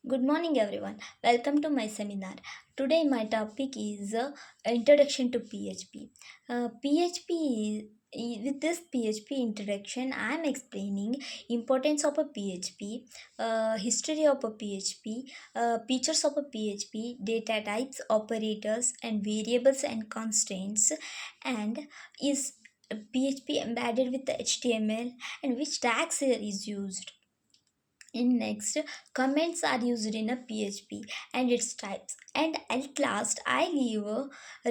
Good morning, everyone. Welcome to my seminar. Today, my topic is Introduction to PHP. With this PHP introduction, I am explaining importance of a PHP, history of a PHP, features of a PHP, data types, operators, and variables and constraints, and is PHP embedded with the HTML and which tags here is used. In next, comments are used in a PHP and its types. And at last, I give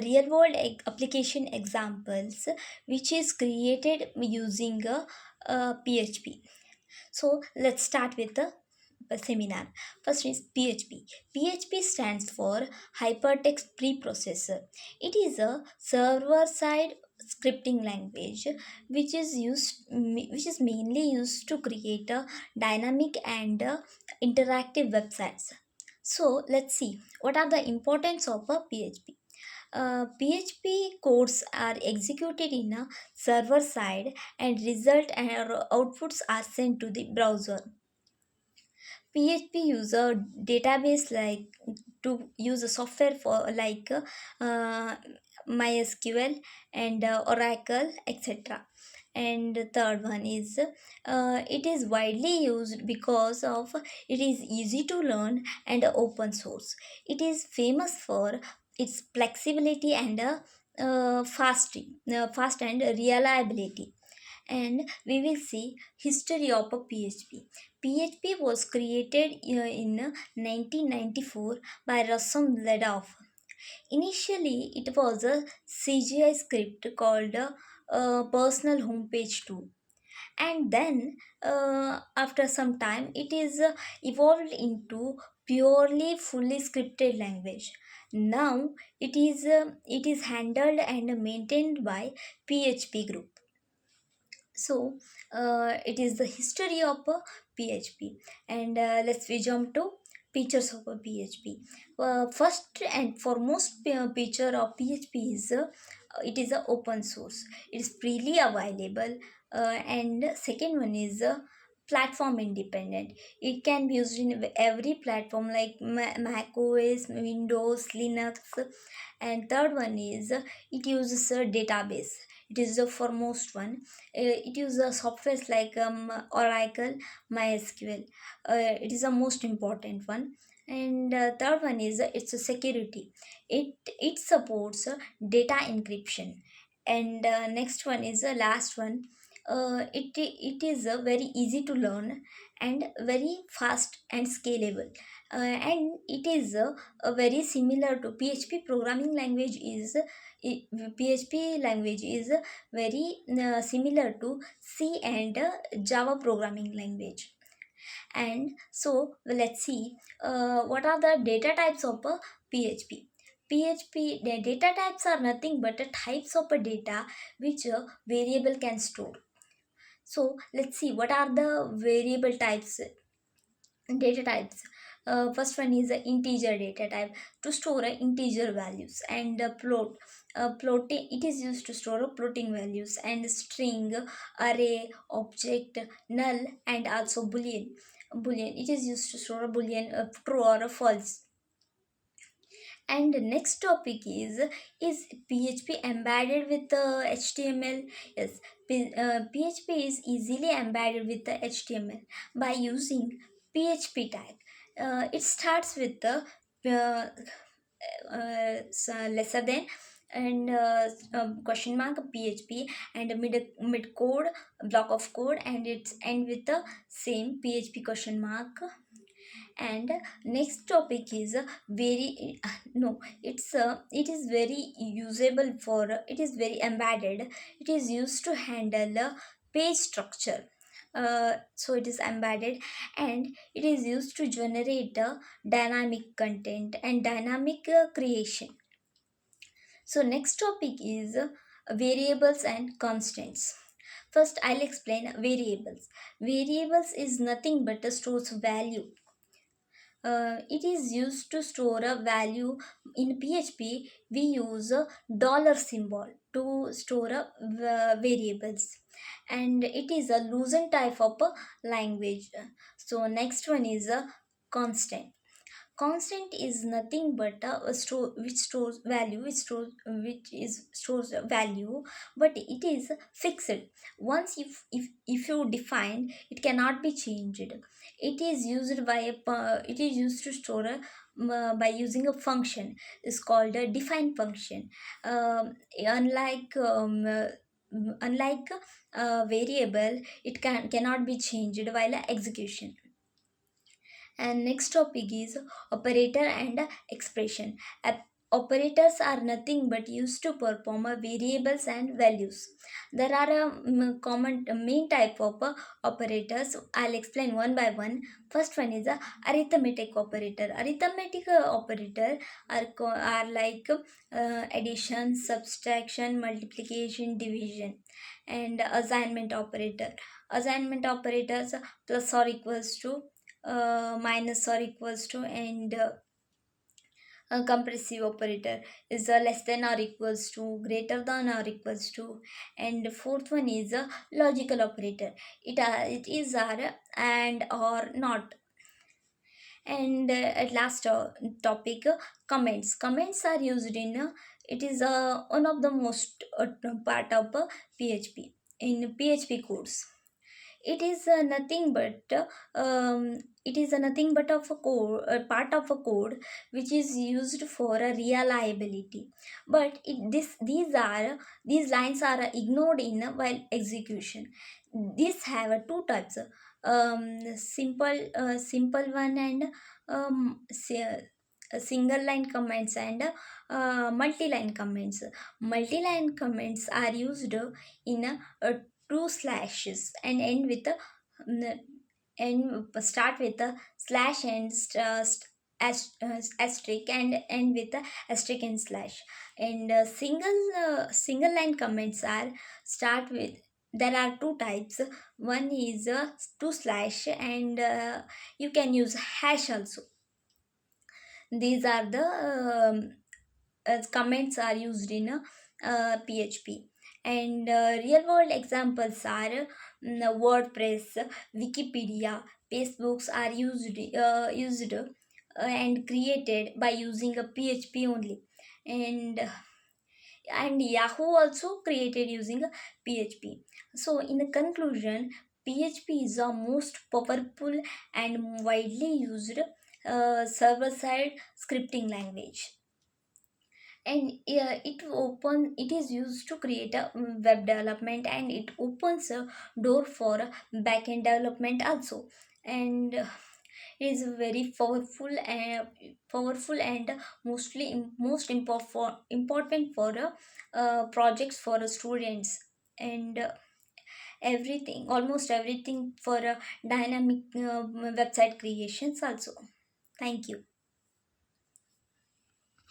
real world application examples which is created using a PHP. So let's start with the seminar. First is PHP. PHP stands for Hypertext Preprocessor. It is a server-side scripting language which is mainly used to create a dynamic and interactive websites. So let's see what are the importance of a PHP. PHP codes are executed in a server side and result and outputs are sent to the browser. PHP use a database like to use a software for like MySQL and Oracle, etc. And the third one is it is widely used because of it is easy to learn and open source. It is famous for its flexibility and fast and reliability. And we will see history of a PHP. PHP was created in 1994 by Rassam Ledov. Initially, it was a CGI script called Personal Homepage 2, and then after some time, it is evolved into purely fully scripted language. Now it is handled and maintained by PHP Group. So it is the history of a PHP, and let's we jump to features of a PHP. First and foremost feature of PHP is it is a open source. It is freely available, and second one is platform independent. It can be used in every platform like Mac OS, Windows, Linux, and third one is it uses a database. It is the foremost one. It uses softwares like Oracle, MySQL. It is the most important one. And third one is it's a security. It supports data encryption. And next one is the last one. It is very easy to learn and very fast and scalable. And it is a very similar to PHP programming language is PHP language is very similar to C and Java programming language. And so let's see what are the data types of a PHP. PHP data types are nothing but a types of a data which a variable can store. So let's see what are the variable types, data types. First one is the integer data type to store integer values, and floating, it is used to store floating values, and string, array, object, null, and also boolean, it is used to store a boolean, true or a false. And the next topic is PHP embedded with the HTML? Yes, PHP is easily embedded with the HTML by using PHP tag. It starts with the lesser than and question mark PHP and a mid code block of code, and it's end with the same PHP question mark. And next topic is very no it's it is very usable for it is very embedded. It is used to handle page structure. So it is embedded, and it is used to generate dynamic content and dynamic creation. So next topic is variables and constants. First, I'll explain variables. Variables is nothing but a stores value. It is used to store a value. In PHP, we use a dollar symbol to store a variables, and it is a loosened type of a language. So next one is a constant. Constant is nothing but a store which stores value, which stores value, but it is fixed. Once if you define, it cannot be changed. It is used by it is used to store by using a function is called a define function. Unlike unlike variable, it cannot be changed while execution. And next topic is operator and expression. Operators are nothing but used to perform variables and values. There are a common main type of operators. I'll explain one by one. First one is a arithmetic operator. Arithmetic operator are like addition, subtraction, multiplication, division, and assignment operator. Assignment operators plus or equals to, minus or equals to, and a compressive operator is a less than or equals to, greater than or equals to, and fourth one is a logical operator. It is are and or not. And at last topic, comments are used in it is one of the most part of PHP in PHP codes. It is nothing but it is nothing but of a code, a part of a code which is used for a reliability. But these lines are ignored in while execution. These have two types, simple one, and single line comments, and multi-line comments. Multi-line comments are used in two slashes and end with a and start with a slash and asterisk, and end with a asterisk and slash. And single line comments are start with, there are two types. One is two slash, and you can use hash also. These are the comments are used in PHP. And real world examples are WordPress, Wikipedia, Facebooks are used and created by using a PHP only. And Yahoo also created using a PHP. So in the conclusion, PHP is the most powerful and widely used server side scripting language. And it is used to create a web development, and it opens a door for backend development also. And it is very powerful and most important for projects for students, and everything, almost everything for dynamic website creations also. Thank you.